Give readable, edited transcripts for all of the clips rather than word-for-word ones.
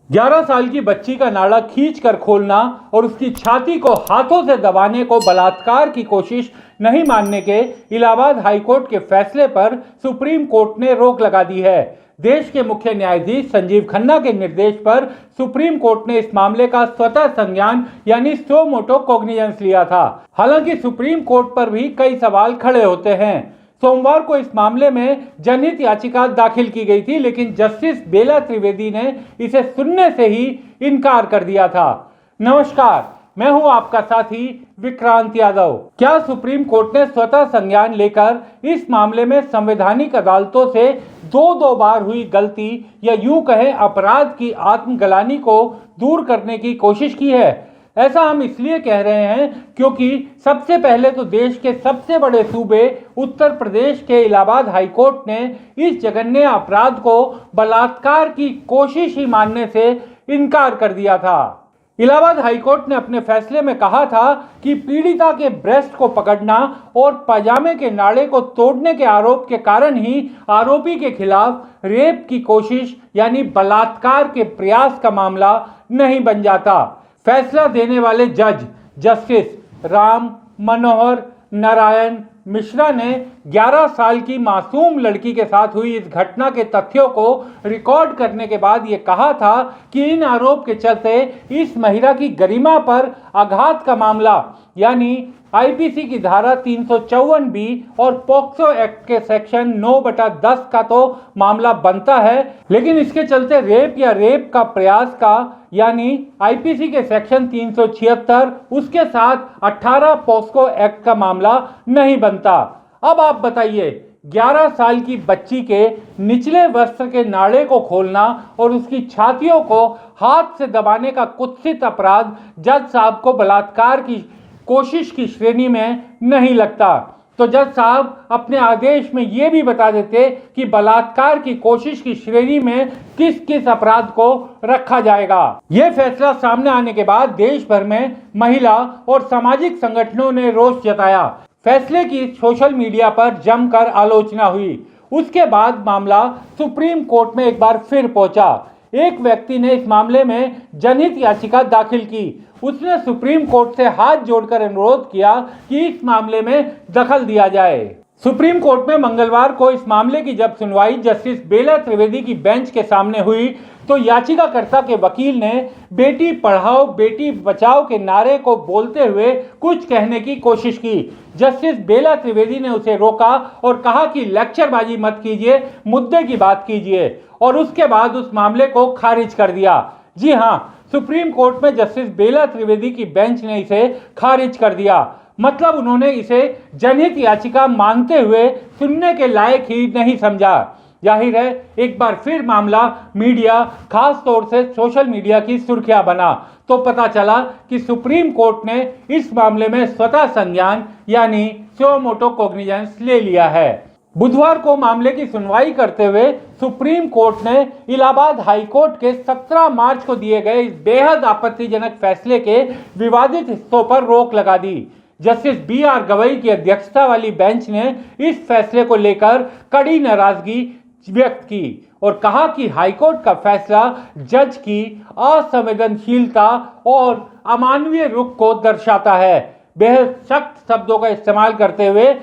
11 साल की बच्ची का नाड़ा खींच कर खोलना और उसकी छाती को हाथों से दबाने को बलात्कार की कोशिश नहीं मानने के इलाहाबाद हाईकोर्ट के फैसले पर सुप्रीम कोर्ट ने रोक लगा दी है। देश के मुख्य न्यायाधीश संजीव खन्ना के निर्देश पर सुप्रीम कोर्ट ने इस मामले का स्वतः संज्ञान यानी सो मोटो कॉग्निजेंस लिया था। हालांकि सुप्रीम कोर्ट पर भी कई सवाल खड़े होते हैं। सोमवार को इस मामले में जनहित याचिका दाखिल की गई थी, लेकिन जस्टिस बेला त्रिवेदी ने इसे सुनने से ही इनकार कर दिया था। नमस्कार, मैं हूं आपका साथी विक्रांत यादव। क्या सुप्रीम कोर्ट ने स्वतः संज्ञान लेकर इस मामले में संवैधानिक अदालतों से दो बार हुई गलती या यूं कहें अपराध की आत्मग्लानि को दूर करने की कोशिश की है? ऐसा हम इसलिए कह रहे हैं क्योंकि सबसे पहले तो देश के सबसे बड़े सूबे उत्तर प्रदेश के इलाहाबाद हाईकोर्ट ने इस जघन्य अपराध को बलात्कार की कोशिश ही मानने से इनकार कर दिया था। इलाहाबाद हाईकोर्ट ने अपने फैसले में कहा था कि पीड़िता के ब्रेस्ट को पकड़ना और पजामे के नाड़े को तोड़ने के आरोप के कारण ही आरोपी के खिलाफ रेप की कोशिश यानी बलात्कार के प्रयास का मामला नहीं बन जाता। फैसला देने वाले जज जस्टिस राम मनोहर नारायण मिश्रा ने 11 साल की मासूम लड़की के साथ हुई इस घटना के तथ्यों को रिकॉर्ड करने के बाद ये कहा था कि इन आरोप के चलते इस महिला की गरिमा पर आघात का मामला यानी आईपीसी की धारा 354 बी और पॉक्सो एक्ट के सेक्शन 9/10 का तो मामला बनता है, लेकिन इसके चलते रेप या रेप का प्रयास का यानी आईपीसी के सेक्शन 376 उसके साथ 18 पॉक्सो एक्ट का मामला नहीं बनता। अब आप बताइए, 11 साल की बच्ची के निचले वस्त्र के नाड़े को खोलना और उसकी छातियों को हाथ से दबाने का कुत्सित अपराध जज साहब को बलात्कार की कोशिश की श्रेणी में नहीं लगता, तो जज साहब अपने आदेश में यह भी बता देते कि बलात्कार की कोशिश की श्रेणी में किस किस अपराध को रखा जाएगा। यह फैसला सामने आने के बाद देश भर में महिला और सामाजिक संगठनों ने रोष जताया। फैसले की सोशल मीडिया पर जमकर आलोचना हुई। उसके बाद मामला सुप्रीम कोर्ट में एक बार फिर पहुंचा। एक व्यक्ति ने इस मामले में जनहित याचिका दाखिल की। उसने सुप्रीम कोर्ट से हाथ जोड़कर अनुरोध किया कि इस मामले में दखल दिया जाए। सुप्रीम कोर्ट में मंगलवार को इस मामले की जब सुनवाई जस्टिस बेला त्रिवेदी की बेंच के सामने हुई तो याचिकाकर्ता के वकील ने बेटी पढ़ाओ बेटी बचाओ के नारे को बोलते हुए कुछ कहने की कोशिश की। जस्टिस बेला त्रिवेदी ने उसे रोका और कहा कि लेक्चरबाजी मत कीजिए, मुद्दे की बात कीजिए, और उसके बाद उस मामले को खारिज कर दिया। जी हाँ, सुप्रीम कोर्ट में जस्टिस बेला त्रिवेदी की बेंच ने इसे खारिज कर दिया। मतलब उन्होंने इसे जनहित याचिका मानते हुए सुनने के लायक ही नहीं समझा। जाहिर है एक बार फिर मामला मीडिया, खास तौर से सोशल मीडिया की सुर्खियां बना तो पता चला कि सुप्रीम कोर्ट ने इस मामले में स्वतः संज्ञान यानी सो मोटो कॉग्निजेंस ले लिया है। बुधवार को मामले की सुनवाई करते हुए सुप्रीम कोर्ट ने इलाहाबाद हाईकोर्ट के 17 मार्च को दिए गए इस बेहद आपत्तिजनक फैसले के विवादित हिस्सों पर रोक लगा दी। जस्टिस BR गवई की अध्यक्षता वाली बेंच ने इस फैसले को लेकर कड़ी नाराजगी व्यक्त की और कहा कि हाईकोर्ट का फैसला जज की असंवेदनशीलता और अमानवीय रुख को दर्शाता है। बेहद सख्त शब्दों का इस्तेमाल करते हुए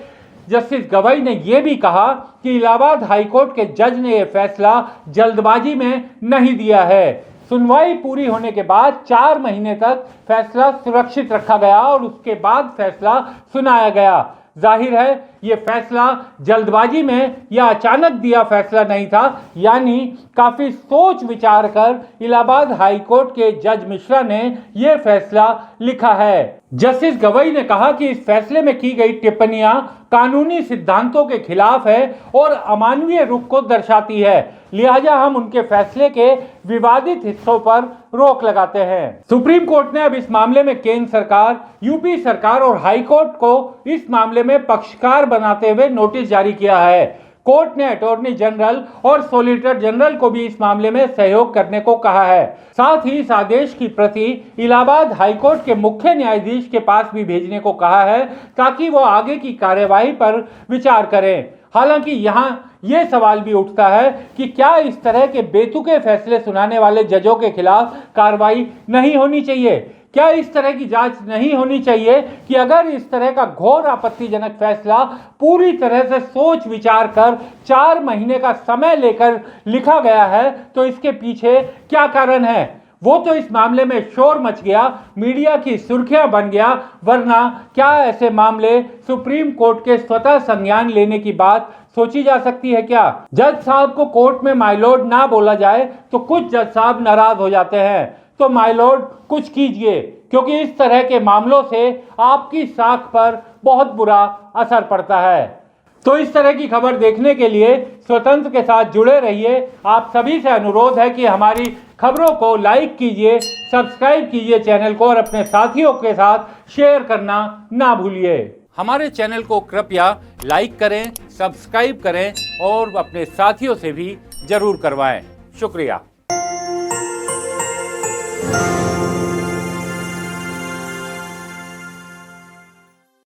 जस्टिस गवई ने यह भी कहा कि इलाहाबाद हाईकोर्ट के जज ने यह फैसला जल्दबाजी में नहीं दिया है। सुनवाई पूरी होने के बाद 4 महीने तक फैसला सुरक्षित रखा गया और उसके बाद फैसला सुनाया गया। जाहिर है ये फैसला जल्दबाजी में या अचानक दिया फैसला नहीं था, यानी काफी सोच विचार कर इलाहाबाद हाईकोर्ट के जज मिश्रा ने यह फैसला लिखा है। जस्टिस गवई ने कहा कि इस फैसले में की गई टिप्पणियां कानूनी सिद्धांतों के खिलाफ है और अमानवीय रुख को दर्शाती है, लिहाजा हम उनके फैसले के विवादित हिस्सों पर रोक लगाते हैं। सुप्रीम कोर्ट ने अब इस मामले में केंद्र सरकार, यूपी सरकार और हाईकोर्ट को इस मामले में पक्षकार बनाते हुए नोटिस जारी किया है। कोर्ट ने अटॉर्नी जनरल और सॉलिसिटर जनरल को भी इस मामले में सहयोग करने को कहा है। साथ ही इस आदेश की प्रति इलाहाबाद हाईकोर्ट के मुख्य न्यायाधीश के पास भी भेजने को कहा है ताकि वो आगे की कार्यवाही पर विचार करें। हालांकि यहाँ ये सवाल भी उठता है कि क्या इस तरह के बेतुके फैसले सुनाने वाले जजों के खिलाफ कार्रवाई नहीं होनी चाहिए? क्या इस तरह की जांच नहीं होनी चाहिए कि अगर इस तरह का घोर आपत्तिजनक फैसला पूरी तरह से सोच विचार कर 4 महीने का समय लेकर लिखा गया है तो इसके पीछे क्या कारण है? वो तो इस मामले में शोर मच गया, मीडिया की सुर्खियां बन गया, वरना क्या ऐसे मामले सुप्रीम कोर्ट के स्वतः संज्ञान लेने की बात सोची जा सकती है क्या? जज साहब को कोर्ट में माय लॉर्ड ना बोला जाए तो कुछ जज साहब नाराज हो जाते हैं। तो माय लॉर्ड कुछ कीजिए, क्योंकि इस तरह के मामलों से आपकी साख पर बहुत बुरा असर पड़ता है। तो इस तरह की खबर देखने के लिए स्वतंत्र के साथ जुड़े रहिए। आप सभी से अनुरोध है कि हमारी खबरों को लाइक कीजिए, सब्सक्राइब कीजिए चैनल को और अपने साथियों के साथ शेयर करना ना भूलिए। हमारे चैनल को कृपया लाइक करें, सब्सक्राइब करें और अपने साथियों से भी जरूर करवाएं। शुक्रिया।